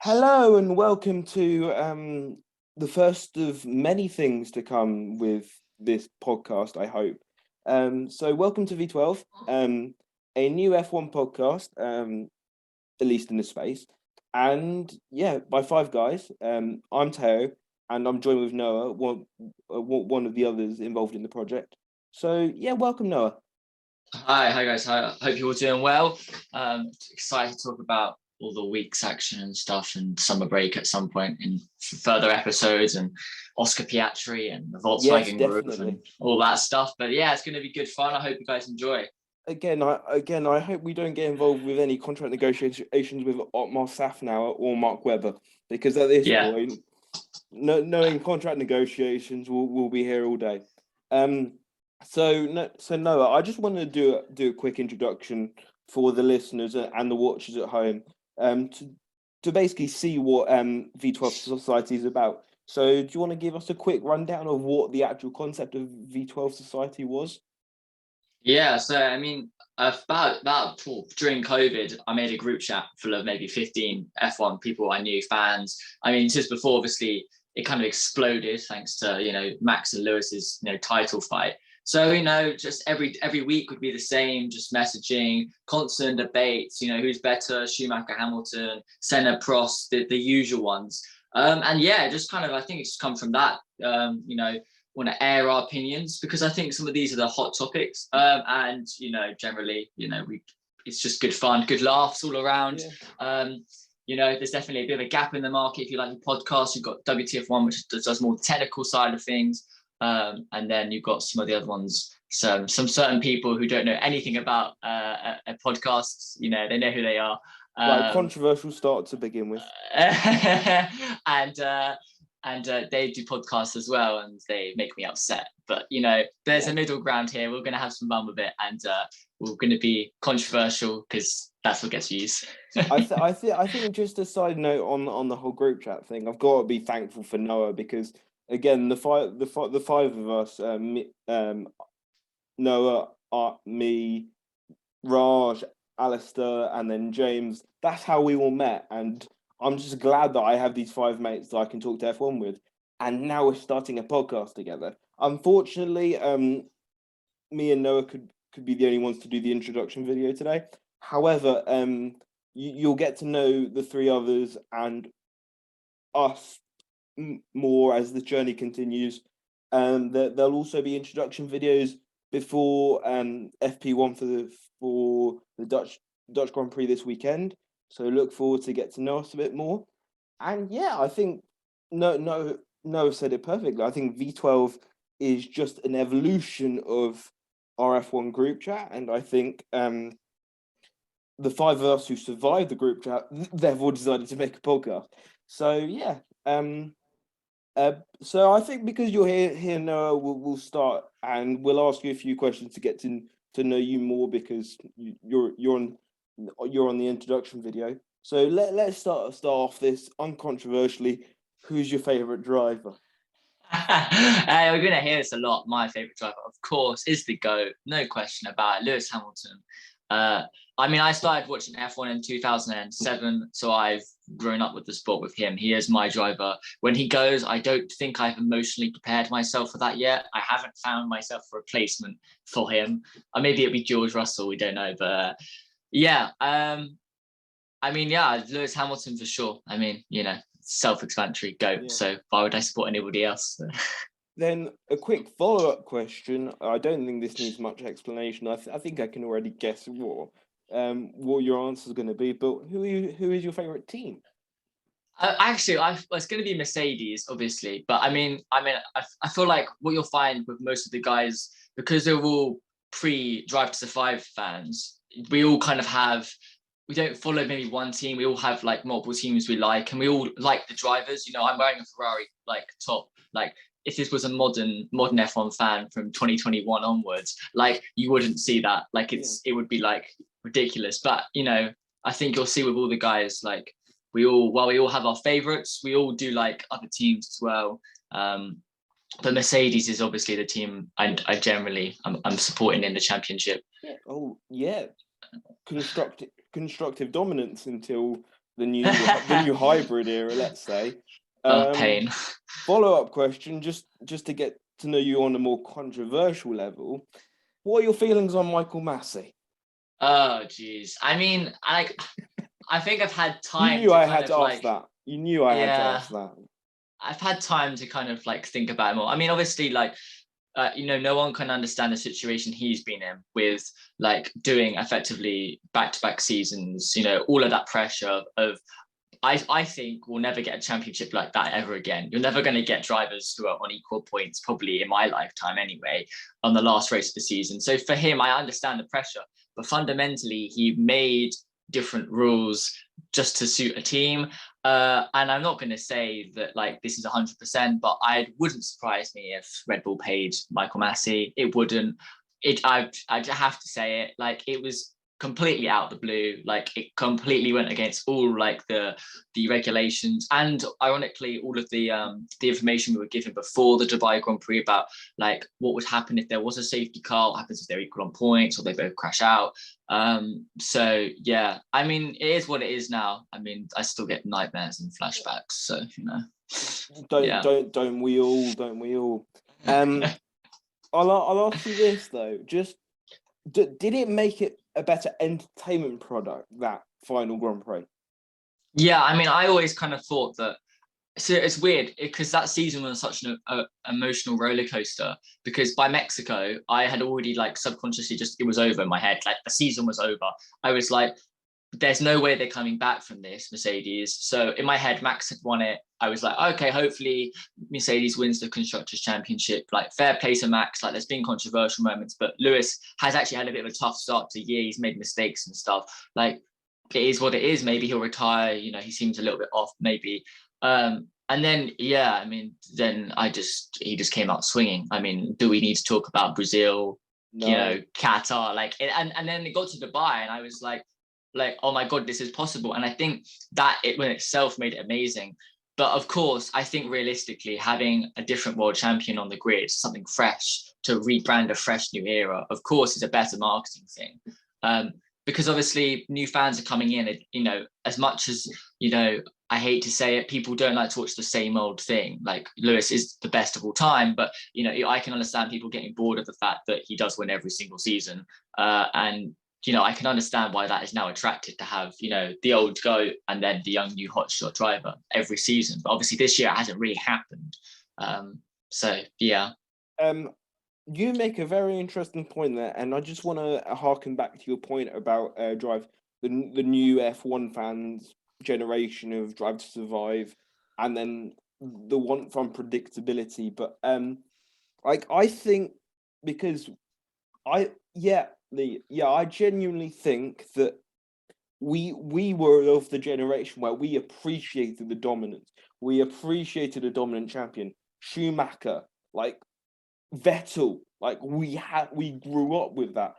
Hello and welcome to the first of many things to come with this podcast, I hope. So welcome to V12, a new F1 podcast, at least in this space. And yeah, by five guys. I'm Theo, and I'm joined with Noah, one of the others involved in the project. So yeah, welcome, Noah. Hi guys. Hope you're all doing well. Excited to talk about all the week's action and stuff and summer break at some point in further episodes and Oscar Piastri and the Volkswagen Group and all that stuff. But yeah, it's going to be good fun. I hope you guys enjoy. Again, I hope we don't get involved with any contract negotiations with Otmar Safnauer or Mark Webber, because at this point, knowing contract negotiations, we'll be here all day. So Noah, I just want to do a quick introduction for the listeners and the watchers at home, to basically see what V12 Society is about. So, do you want to give us a quick rundown of what the actual concept of V12 Society was? Yeah, so I mean, about during COVID, I made a group chat full of maybe 15 F1 people I knew, fans. I mean, just before, obviously, it kind of exploded thanks to Max and Lewis's title fight. So just every week would be the same, just messaging, constant debates. Who's better, Schumacher, Hamilton, Senna, Prost, the usual ones. And yeah, just kind of I think it's come from that. Want to air our opinions because I think some of these are the hot topics, and generally it's just good fun, good laughs all around. There's definitely a bit of a gap in the market. If you like the podcast, you've got WTF1, which does more technical side of things, and then you've got some of the other ones, some certain people who don't know anything about a podcast. They know who they are. Like controversial start to begin with. And they do podcasts as well, and they make me upset. But there's a middle ground here. We're going to have some fun with it, and we're going to be controversial because that's what gets views. I think just a side note on the whole group chat thing, I've got to be thankful for Noah because again the five of us, Noah, me, Raj, Alistair, and then James. That's how we all met, and I'm just glad that I have these five mates that I can talk to F1 with, and now we're starting a podcast together. Unfortunately, me and Noah could be the only ones to do the introduction video today. However, you'll get to know the three others and us more as the journey continues. There'll also be introduction videos before FP1 for the Dutch Grand Prix this weekend. So look forward to get to know us a bit more. And yeah, I think Noah said it perfectly. I think V12 is just an evolution of our F1 group chat. And I think the five of us who survived the group chat, they've all decided to make a podcast. So yeah. So I think because you're here, Noah, we'll start and we'll ask you a few questions to get to know you more because you're on the introduction video. So let's start off this uncontroversially. Who's your favorite driver? We're gonna hear this a lot. My favorite driver, of course, is the GOAT. No question about it, Lewis Hamilton. I mean, I started watching F1 in 2007, so I've grown up with the sport with him. He is my driver. When he goes, I don't think I've emotionally prepared myself for that yet. I haven't found myself a replacement for him. Or maybe it'll be George Russell. We don't know, but yeah. I mean, yeah, Lewis Hamilton for sure. I mean, self-explanatory, GOAT. Yeah. So why would I support anybody else? Then a quick follow-up question. I don't think this needs much explanation. I think I can already guess what your answer is going to be. But who is your favorite team? Actually, it's going to be Mercedes, obviously. But I feel like what you'll find with most of the guys, because they're all pre-Drive to Survive fans, we all kind of have. We don't follow maybe one team. We all have like multiple teams we like, and we all like the drivers. I'm wearing a Ferrari like top. Like if this was a modern F1 fan from 2021 onwards, like you wouldn't see that. Like it would be like ridiculous. But I think you'll see with all the guys, like we all have our favorites. We all do like other teams as well. But Mercedes is obviously the team I'm supporting in the championship. Yeah. Oh yeah, constructive dominance until the new hybrid era, let's say. Pain. Follow-up question, just to get to know you on a more controversial level. What are your feelings on Michael Massey? Oh, geez. I mean, I think I've had time. You knew I had to ask that. You knew I had to ask that. I've had time to kind of like think about it more. I mean, obviously, like, no one can understand the situation he's been in with like doing effectively back-to-back seasons, all of that pressure of, I think we'll never get a championship like that ever again. You're never going to get drivers who are on equal points, probably in my lifetime anyway, on the last race of the season. So for him, I understand the pressure, but fundamentally he made different rules just to suit a team. And I'm not going to say that like this is 100%, but it wouldn't surprise me if Red Bull paid Michael Massey. It wouldn't. I'd have to say it. Like, it was completely out of the blue. Like, it completely went against all like the regulations, and ironically all of the information we were given before the Dubai Grand Prix about like what would happen if there was a safety car, what happens if they're equal on points or they both crash out. So yeah, I mean, it is what it is now. I mean, I still get nightmares and flashbacks, so Don't we all? I'll ask you this though, just did it make it a better entertainment product, that final Grand Prix? Yeah, I mean, I always kind of thought that. So it's weird because that season was such an emotional roller coaster, because by Mexico, I had already like subconsciously it was over in my head. Like, the season was over. I was like, there's no way they're coming back from this, Mercedes. So in my head, Max had won it. I was like, okay, hopefully Mercedes wins the Constructors' Championship. Like, fair play to Max. Like, there's been controversial moments, but Lewis has actually had a bit of a tough start to the year. He's made mistakes and stuff. Like, it is what it is. Maybe he'll retire. He seems a little bit off, maybe. And then, yeah, I mean, then he just came out swinging. I mean, do we need to talk about Brazil, No. Qatar, like, and then it got to Dubai, and I was like, oh my God, this is possible. And I think that it in itself made it amazing. But of course, I think realistically, having a different world champion on the grid, something fresh to rebrand a fresh new era, of course, is a better marketing thing. Because obviously new fans are coming in, as much as, I hate to say it, people don't like to watch the same old thing. Like, Lewis is the best of all time, but, I can understand people getting bored of the fact that he does win every single season. And I can understand why that is now attractive to have, the old GOAT and then the young new hotshot driver every season. But obviously this year it hasn't really happened. So, yeah. You make a very interesting point there, and I just want to harken back to your point about the new F1 fans generation of Drive to Survive, and then the want for unpredictability. But I think, because I genuinely think that we were of the generation where we appreciated the dominance. We appreciated a dominant champion. Schumacher, like Vettel, like we grew up with that.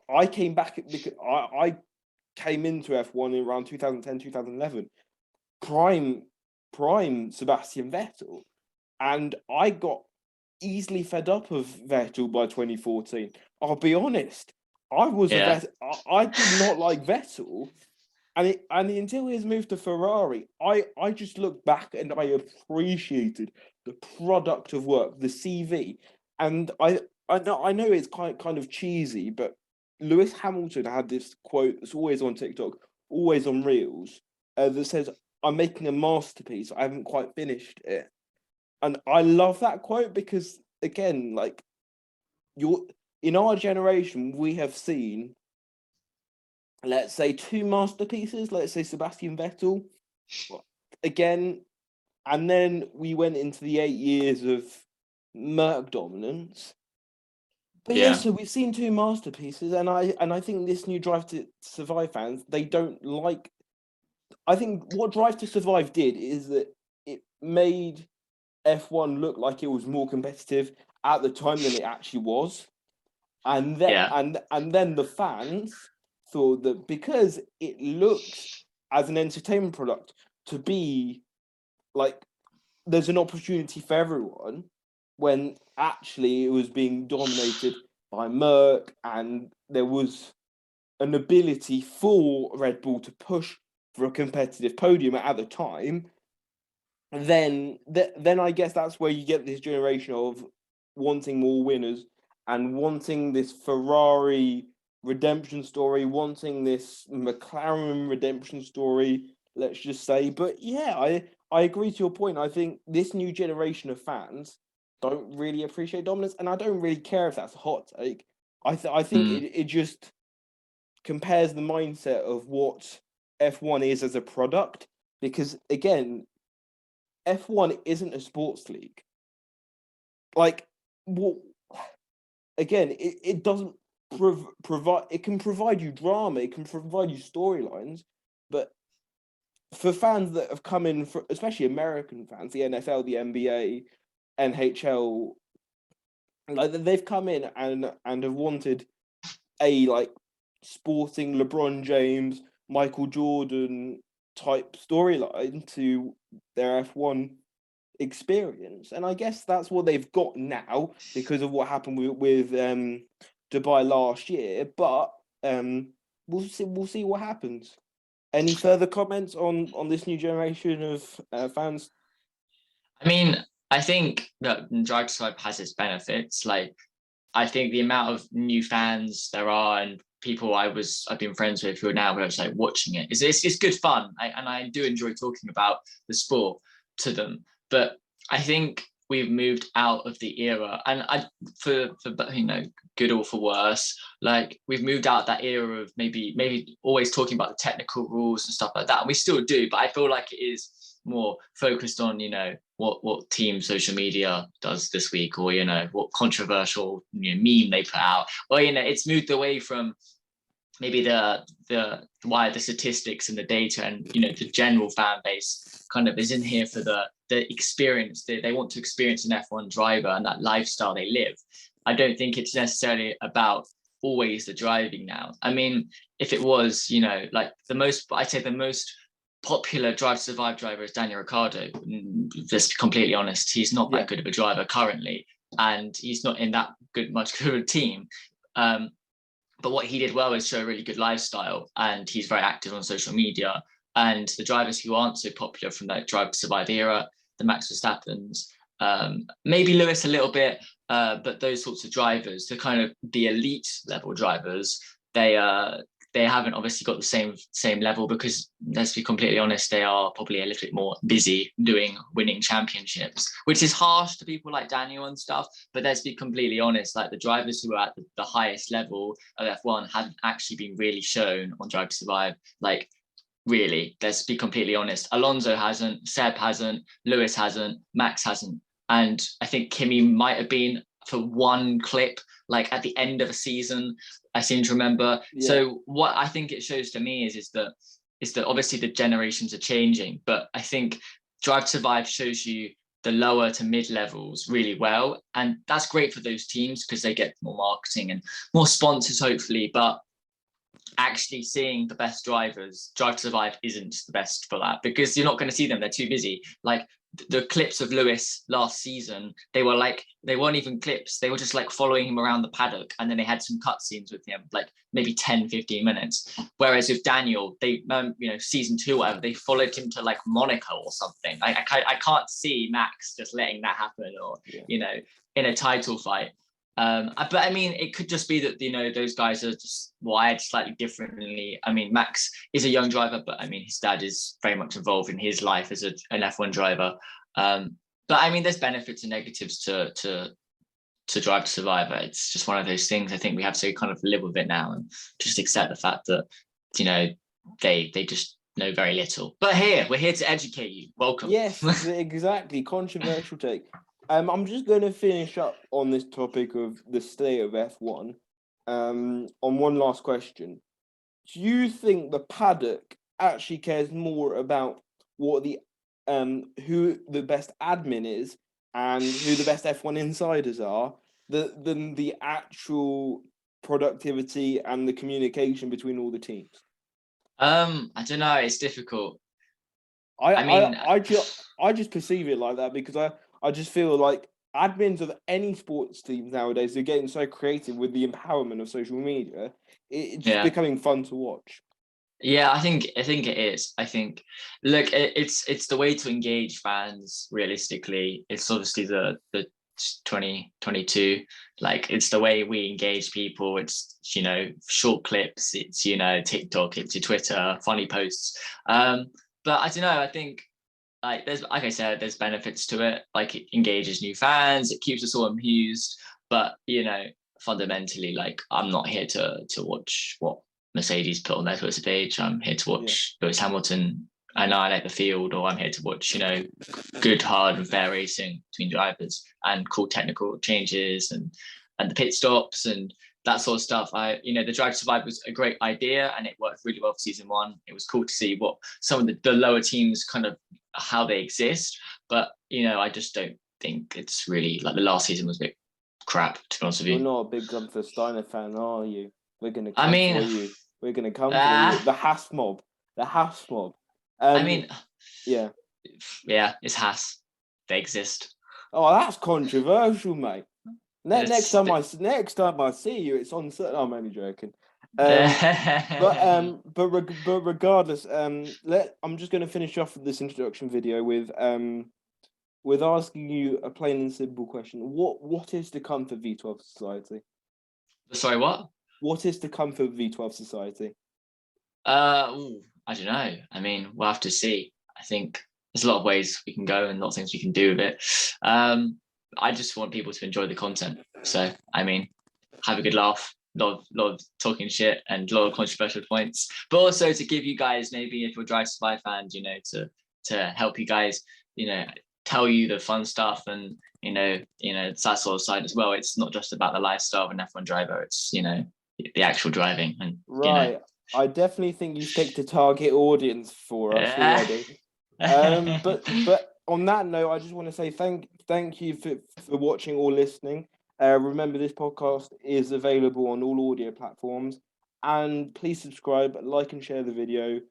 I came back because I came into F1 in around 2010, 2011, prime Sebastian Vettel, and I got easily fed up of Vettel by 2014. I'll be honest, I was I did not like Vettel, and until his move to Ferrari, I just looked back and I appreciated the product of work, the CV, and I know it's kind of cheesy, but Lewis Hamilton had this quote that's always on TikTok, always on Reels, that says, "I'm making a masterpiece. I haven't quite finished it." And I love that quote because, again, like, in our generation, we have seen, let's say, two masterpieces. Let's say Sebastian Vettel, again, and then we went into the 8 years of Merc dominance. But yeah, so we've seen two masterpieces, and I think this new Drive to Survive fans, they don't like. I think what Drive to Survive did is that it made F1 look like it was more competitive at the time than it actually was, and then and then the fans thought that because it looked as an entertainment product to be like there's an opportunity for everyone, when actually it was being dominated by Merc, and there was an ability for Red Bull to push for a competitive podium at the time, then I guess that's where you get this generation of wanting more winners and wanting this Ferrari redemption story, wanting this McLaren redemption story, let's just say. But yeah, I agree to your point. I think this new generation of fans don't really appreciate dominance, and I don't really care if that's a hot take. I think it just compares the mindset of what F1 is as a product, because again, F1 isn't a sports league. Like, what? Again, it doesn't provide. It can provide you drama. It can provide you storylines, but for fans that have come in, especially American fans, the NFL, the NBA, NHL, like they've come in and have wanted a like sporting LeBron James, Michael Jordan type storyline to their F1 experience, and I guess that's what they've got now because of what happened with Dubai last year. But we'll see what happens. Any further comments on this new generation of fans? I mean, I think that Drive to Survive has its benefits. Like, I think the amount of new fans there are and people I've been friends with who are now just like watching it, it's good fun. And I do enjoy talking about the sport to them. But I think we've moved out of the era, and for good or for worse, like we've moved out that era of maybe always talking about the technical rules and stuff like that. And we still do, but I feel like it is more focused on what team social media does this week, or what controversial meme they put out, or it's moved away from maybe the statistics and the data, and the general fan base kind of is in here for the experience. They want to experience an F1 driver and that lifestyle they live. I don't think it's necessarily about always the driving now. I mean, if it was, like I'd say the most popular Drive to Survive driver is Daniel Ricciardo. Just to be completely honest, he's not that good of a driver currently, and he's not in that much good of a team. But what he did well is show a really good lifestyle, and he's very active on social media. And the drivers who aren't so popular from that Drive to Survive era, the Max Verstappens, maybe Lewis a little bit, but those sorts of drivers, the kind of the elite level drivers, they haven't obviously got the same level, because let's be completely honest, they are probably a little bit more busy winning championships, which is harsh to people like Daniel and stuff. But let's be completely honest, like the drivers who are at the highest level of F1 haven't actually been really shown on Drive to Survive. Like, really, let's be completely honest. Alonso hasn't, Seb hasn't, Lewis hasn't, Max hasn't. And I think Kimi might have been for one clip, like at the end of a season, I seem to remember. Yeah. So what I think it shows to me is that obviously the generations are changing, but I think Drive to Survive shows you the lower to mid levels really well. And that's great for those teams because they get more marketing and more sponsors, hopefully. But actually seeing the best drivers, Drive to Survive isn't the best for that, because you're not going to see them. They're too busy. Like the clips of Lewis last season, they weren't even clips. They were just like following him around the paddock, and then they had some cutscenes with him, like maybe 10, 15 minutes. Whereas with Daniel, they, season 2, whatever, they followed him to like Monaco or something. I can't see Max just letting that happen, or, in a title fight. But I mean, it could just be that, those guys are just wired slightly differently. I mean, Max is a young driver, but I mean, his dad is very much involved in his life as an F1 driver. But I mean, there's benefits and negatives to Drive to Survive. It's just one of those things. I think we have to kind of live with it now and just accept the fact that, they just know very little. But we're here to educate you. Welcome. Yes, exactly. Controversial take. I'm just going to finish up on this topic of the state of F1 on one last question. Do you think the paddock actually cares more about what who the best admin is and who the best F1 insiders are than the actual productivity and the communication between all the teams? I don't know. It's difficult. I just perceive it like that, because I just feel like admins of any sports teams nowadays are getting so creative with the empowerment of social media. It's just becoming fun to watch. Yeah, I think it is. I think, look, it's the way to engage fans. Realistically, it's obviously the 2022. Like, it's the way we engage people. It's, you know, short clips. It's, you know, TikTok. It's your Twitter, funny posts. But I don't know. I think, like, there's, like I said, there's benefits to it. Like, it engages new fans. It keeps us all amused. But, you know, fundamentally, like, I'm not here to watch what Mercedes put on their Twitter page. I'm here to watch Lewis Hamilton annihilate the field, or I'm here to watch, you know, good, hard, and fair racing between drivers and cool technical changes and the pit stops and that sort of stuff. You know, the Drive to Survive was a great idea and it worked really well for season one. It was cool to see what some of the lower teams kind of how they exist, but you know, I just don't think it's really, like, the last season was a bit crap, to be honest with you. You're not a big Gunther Steiner fan, are you? We're gonna come I mean, for you. We're gonna come for you. The Haas mob. The Haas mob. I mean, yeah, it's Haas. They exist. Oh, that's controversial, mate. Next time I see you, it's on. I'm only joking. But regardless, I'm just going to finish off this introduction video with asking you a plain and simple question. What is to come for V12 Society? Sorry, what? What is to come for V12 Society? I don't know. I mean, we'll have to see. I think there's a lot of ways we can go and a lot of things we can do with it. I just want people to enjoy the content. So, I mean, have a good laugh, lot of talking shit and a lot of controversial points, but also to give you guys, maybe if you're Drive to Survive fans, you know, to help you guys, you know, tell you the fun stuff and, you know, it's that sort of side as well. It's not just about the lifestyle of an F1 driver. It's, you know, the actual driving. And right. You know. I definitely think you've picked a target audience for us already. But on that note, I just want to say thank you for watching or listening. Remember, this podcast is available on all audio platforms, and please subscribe, like, and share the video.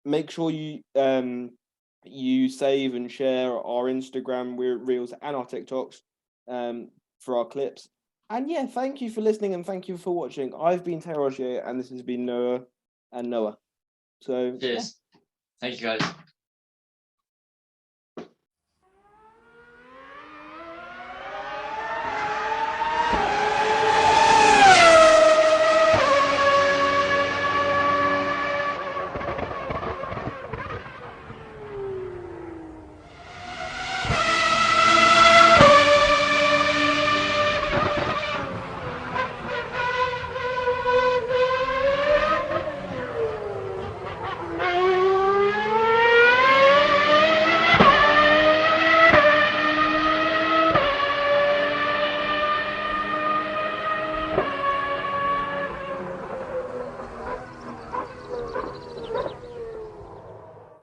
Make sure you save and share our Instagram reels and our TikToks for our clips. And yeah, thank you for listening and thank you for watching. I've been Theo and this has been Noah and Noah. So cheers. Yeah. Thank you, guys.